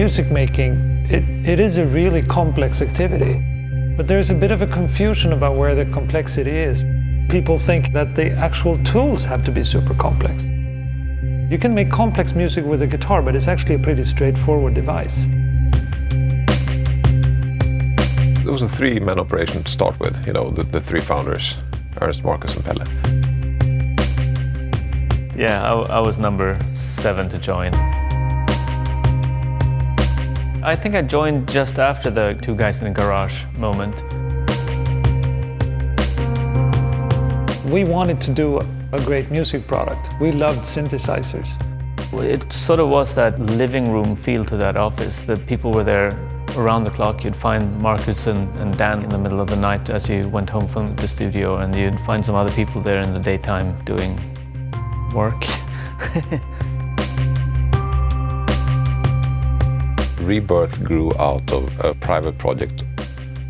music making, it is a really complex activity. But there's a bit of a confusion about where the complexity is. People think that the actual tools have to be super complex. You can make complex music with a guitar, but it's actually a pretty straightforward device. It was a three-man operation to start with, the three founders, Ernst, Marcus, and Pelle. Yeah, I was number 7 to join. I think I joined just after the two guys in the garage moment. We wanted to do a great music product. We loved synthesizers. It sort of was that living room feel to that office, that people were there around the clock. You'd find Marcus and Dan in the middle of the night as you went home from the studio, and you'd find some other people there in the daytime doing work. Rebirth grew out of a private project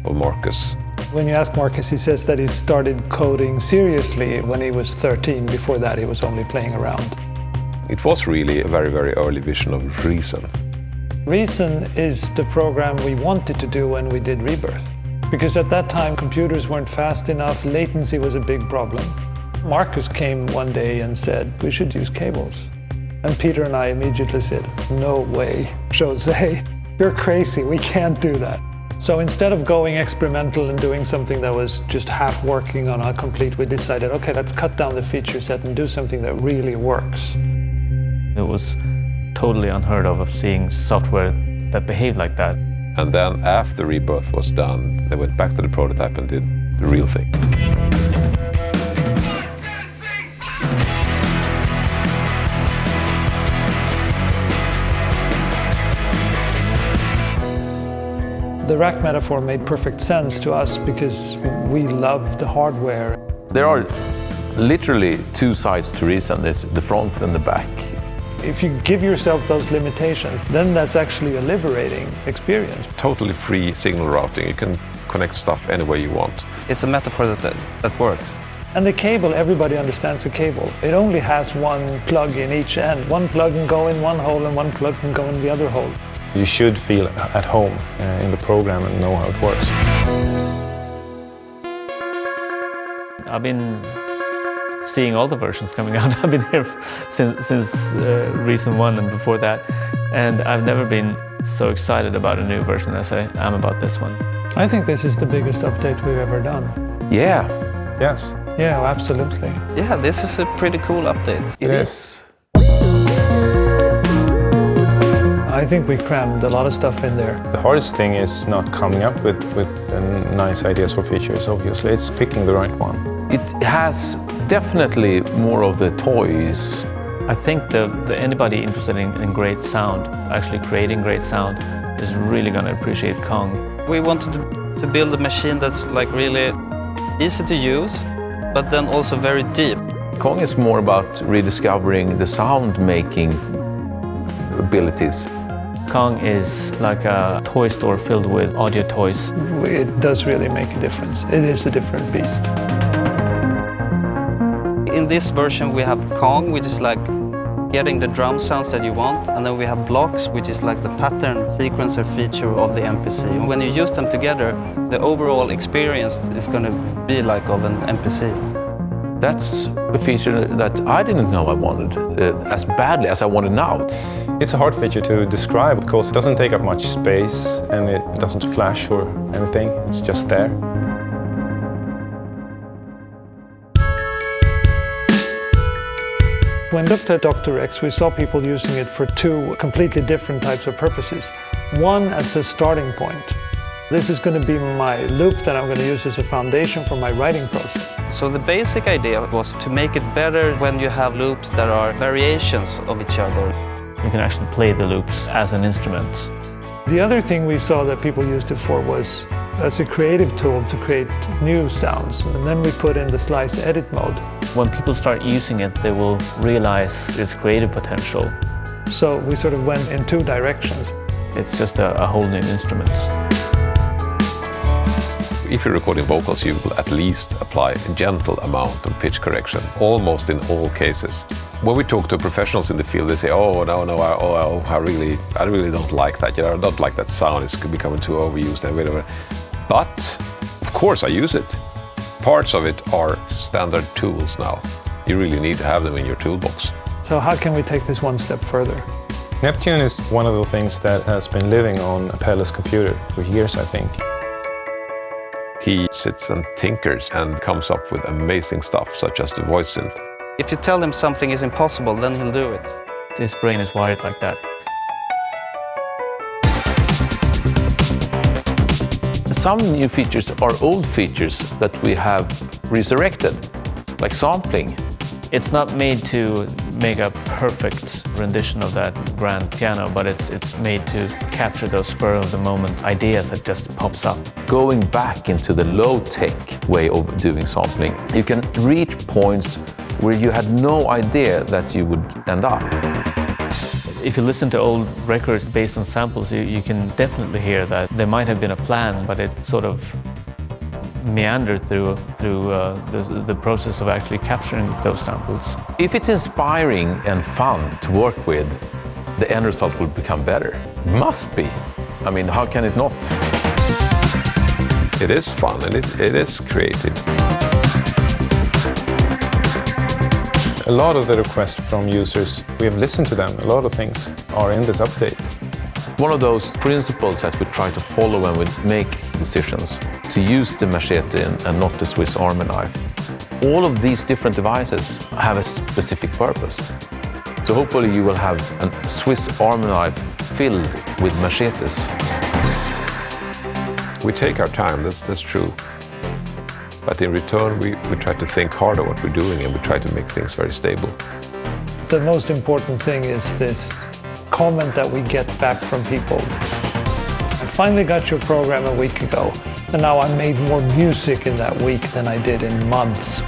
of Marcus. When you ask Marcus, he says that he started coding seriously when he was 13. Before that, he was only playing around. It was really a very, very early vision of Reason. Reason is the program we wanted to do when we did Rebirth. Because at that time, computers weren't fast enough, latency was a big problem. Marcus came one day and said, we should use cables. And Peter and I immediately said, no way, Jose, you're crazy, we can't do that. So instead of going experimental and doing something that was just half working on a complete, we decided, okay, let's cut down the feature set and do something that really works. It was totally unheard of seeing software that behaved like that. And then after Rebirth was done, they went back to the prototype and did the real thing. The rack metaphor made perfect sense to us because we love the hardware. There are literally two sides to Reason. There's the front and the back. If you give yourself those limitations, then that's actually a liberating experience. Totally free signal routing. You can connect stuff any way you want. It's a metaphor that works. And the cable, everybody understands the cable. It only has one plug in each end. One plug can go in one hole and one plug can go in the other hole. You should feel at home in the program and know how it works. I've been seeing all the versions coming out. I've been here since Reason 1 and before that. And I've never been so excited about a new version as I am about this one. I think this is the biggest update we've ever done. Yeah. Yes. Yeah, absolutely. Yeah, this is a pretty cool update. It is. I think we crammed a lot of stuff in there. The hardest thing is not coming up with nice ideas for features, obviously. It's picking the right one. It has definitely more of the toys. I think anybody interested in great sound, actually creating great sound, is really going to appreciate Kong. We wanted to build a machine that's like really easy to use, but then also very deep. Kong is more about rediscovering the sound-making abilities. Kong is like a toy store filled with audio toys. It does really make a difference. It is a different beast. In this version we have Kong, which is like getting the drum sounds that you want, and then we have blocks, which is like the pattern sequencer feature of the MPC. And when you use them together, the overall experience is going to be like of an MPC. That's a feature that I didn't know I wanted as badly as I want it now. It's a hard feature to describe because it doesn't take up much space and it doesn't flash or anything. It's just there. When we looked at Dr. X, we saw people using it for two completely different types of purposes. One as a starting point. This is going to be my loop that I'm going to use as a foundation for my writing process. So the basic idea was to make it better when you have loops that are variations of each other. You can actually play the loops as an instrument. The other thing we saw that people used it for was as a creative tool to create new sounds. And then we put in the slice edit mode. When people start using it, they will realize its creative potential. So we sort of went in two directions. It's just a whole new instrument. If you're recording vocals, you will at least apply a gentle amount of pitch correction, almost in all cases. When we talk to professionals in the field, they say, "Oh no, I really don't like that. I don't like that sound. It's becoming too overused and whatever." But of course, I use it. Parts of it are standard tools now. You really need to have them in your toolbox. So how can we take this one step further? Neptune is one of the things that has been living on Apelle's computer for years, I think. He sits and tinkers and comes up with amazing stuff, such as the voice synth. If you tell him something is impossible, then he'll do it. His brain is wired like that. Some new features are old features that we have resurrected, like sampling. It's not made to make a perfect rendition of that grand piano, but it's made to capture those spur-of-the-moment ideas that just pops up. Going back into the low-tech way of doing sampling, you can reach points where you had no idea that you would end up. If you listen to old records based on samples, you can definitely hear that there might have been a plan, but it sort of meandered through the process of actually capturing those samples. If it's inspiring and fun to work with, the end result will become better. Must be. I mean, how can it not? It is fun and it is creative. A lot of the requests from users, we have listened to them. A lot of things are in this update. One of those principles that we try to follow when we make decisions, to use the machete and not the Swiss Army knife. All of these different devices have a specific purpose. So hopefully you will have a Swiss Army knife filled with machetes. We take our time, that's true. But in return, we try to think hard on what we're doing and we try to make things very stable. The most important thing is this comment that we get back from people. I finally got your program a week ago, and now I made more music in that week than I did in months.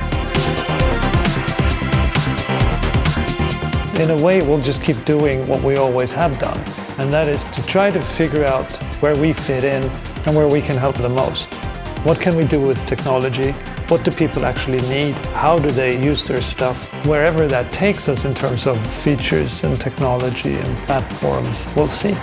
In a way, we'll just keep doing what we always have done, and that is to try to figure out where we fit in and where we can help the most. What can we do with technology? What do people actually need? How do they use their stuff? Wherever that takes us in terms of features and technology and platforms, we'll see.